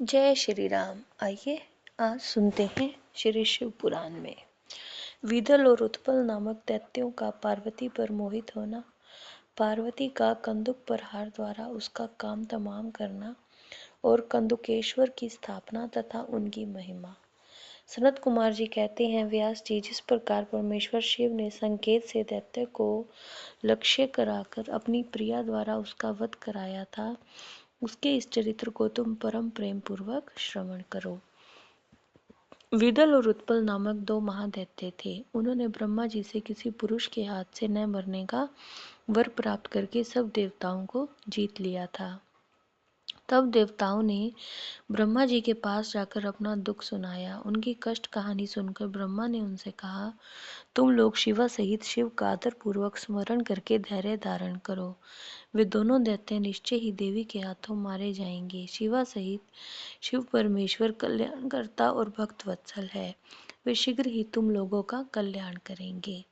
जय श्री राम। आइए आज सुनते हैं श्री शिव पुराण में। विदल और उत्पल नामक दैत्यों का पार्वती पर मोहित होना, पार्वती का कंदुक प्रहार द्वारा उसका काम तमाम करना और कंदुकेश्वर की स्थापना तथा उनकी महिमा। सनत कुमार जी कहते हैं, व्यास जी, जिस प्रकार परमेश्वर शिव ने संकेत से दैत्य को लक्ष्य कराकर अपनी प्रिया द्वारा उसका वध कराया था, उसके इस चरित्र को तुम परम प्रेम पूर्वक श्रवण करो। विदल और उत्पल नामक दो महादैत्य थे। उन्होंने ब्रह्मा जी से किसी पुरुष के हाथ से न मरने का वर प्राप्त करके सब देवताओं को जीत लिया था। तब देवताओं ने ब्रह्मा जी के पास जाकर अपना दुख सुनाया। उनकी कष्ट कहानी सुनकर ब्रह्मा ने उनसे कहा, तुम लोग शिवा सहित शिव का आदर पूर्वक स्मरण करके धैर्य धारण करो। वे दोनों दैत्य निश्चय ही देवी के हाथों मारे जाएंगे। शिवा सहित शिव परमेश्वर कल्याणकर्ता और भक्त वत्सल है। वे शीघ्र ही तुम लोगों का कल्याण करेंगे।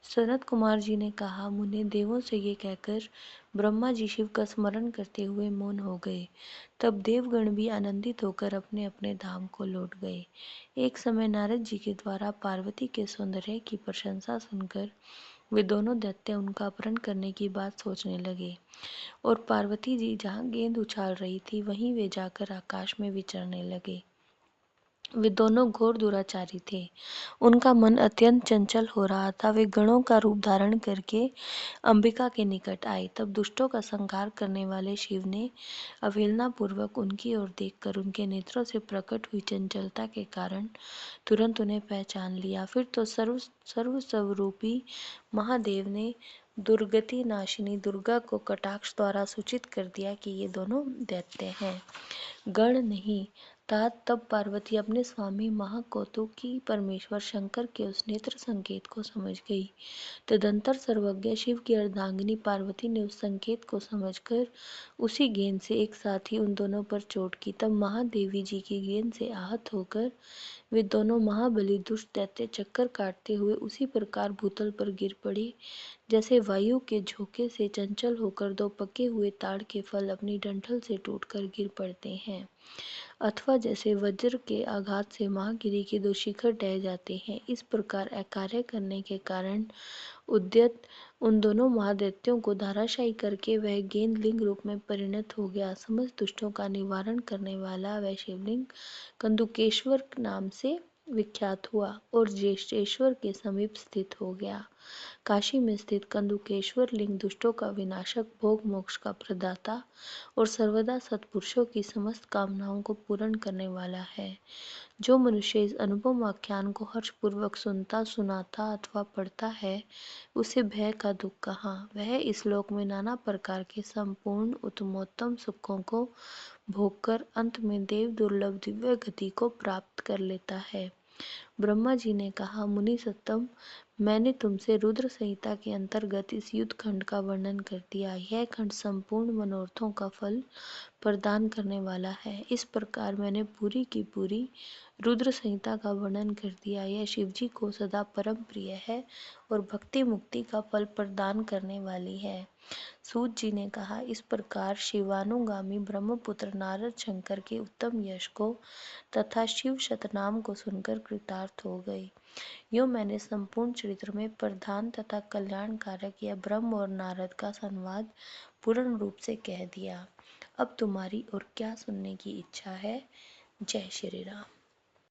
सनत कुमार जी ने कहा, मुने, देवों से ये कहकर ब्रह्मा जी शिव का स्मरण करते हुए मौन हो गए। तब देवगण भी आनंदित होकर अपने अपने धाम को लौट गए। एक समय नारद जी के द्वारा पार्वती के सौंदर्य की प्रशंसा सुनकर वे दोनों दैत्य उनका अपहरण करने की बात सोचने लगे और पार्वती जी जहाँ गेंद उछाल रही थी वहीं वे जाकर आकाश में विचरने लगे। वे दोनों घोर दुराचारी थे। उनका मन अत्यंत चंचल हो रहा था। वे गणों का रूप धारण करके अंबिका के निकट आए। तब दुष्टों का संहार करने वाले शिव ने अवहेलना पूर्वक उनकी ओर देखकर उनके नेत्रों से प्रकट हुई चंचलता के कारण तुरंत उन्हें पहचान लिया। फिर तो सर्वस्वरूपी महादेव ने दुर्गति नाशिनी दुर्गा को कटाक्ष द्वारा सूचित कर दिया कि ये दोनों दैत्य हैं, गण नहीं। तब पार्वती अपने स्वामी महाकौतुकी परमेश्वर शंकर के उस नेत्र संकेत को समझ गई। तदंतर सर्वज्ञ शिव की अर्धांगिनी पार्वती ने उस संकेत को समझकर उसी गेंद से एक साथ ही उन दोनों पर चोट की। तब महादेवी जी की गेंद से आहत होकर वे दोनों महाबली दुष्ट दैत्य चक्कर काटते हुए उसी प्रकार भूतल पर गिर पड़े जैसे वायु के झोंके से चंचल होकर दो पके हुए ताड़ के फल अपनी डंठल से टूटकर गिर पड़ते हैं, अथवा जैसे वज्र के आघात से महागिरी के दो शिखर ढह जाते हैं। इस प्रकार अकार्य करने के कारण उद्यत उन दोनों महादैत्यों को धराशायी करके वह गेंद लिंग रूप में परिणत हो गया। समस्त दुष्टों का निवारण करने वाला वह शिवलिंग कंदुकेश्वर नाम से विख्यात हुआ और ज्येष्ठेश्वर के समीप स्थित हो गया। काशी में स्थित कंदुकेश्वर लिंग दुष्टों का विनाशक, भोग मोक्ष का प्रदाता और सर्वदा सत्पुरुषों की समस्त कामनाओं को पूर्ण करने वाला है। जो मनुष्य इस अनुपम आख्यान को हर्षपूर्वक सुनता, सुनाता अथवा पढ़ता है, उसे भय का दुख कहाँ। वह इस लोक में नाना प्रकार के संपूर्ण उत्तमोत्तम सुखों को भोगकर अंत में देव दुर्लभ दिव्य गति को प्राप्त कर लेता है। ब्रह्मा जी ने कहा, मुनि सत्तम, मैंने तुमसे रुद्र संहिता के अंतर्गत इस युद्ध खंड का वर्णन कर दिया। यह खंड संपूर्ण मनोरथों का फल प्रदान करने वाला है। इस प्रकार मैंने पूरी की पूरी रुद्र संहिता का वर्णन कर दिया। यह शिव जी को सदा परम प्रिय है और भक्ति मुक्ति का फल प्रदान करने वाली है। सूत जी ने कहा, इस प्रकार शिवानुगामी ब्रह्मपुत्र नारद शंकर के उत्तम यश को तथा शिव शतनाम को सुनकर कृतार्थ हो गए। यूँ मैंने संपूर्ण चरित्र में प्रधान तथा कल्याणकारक यह ब्रह्म और नारद का संवाद पूर्ण रूप से कह दिया। अब तुम्हारी और क्या सुनने की इच्छा है। जय श्री राम।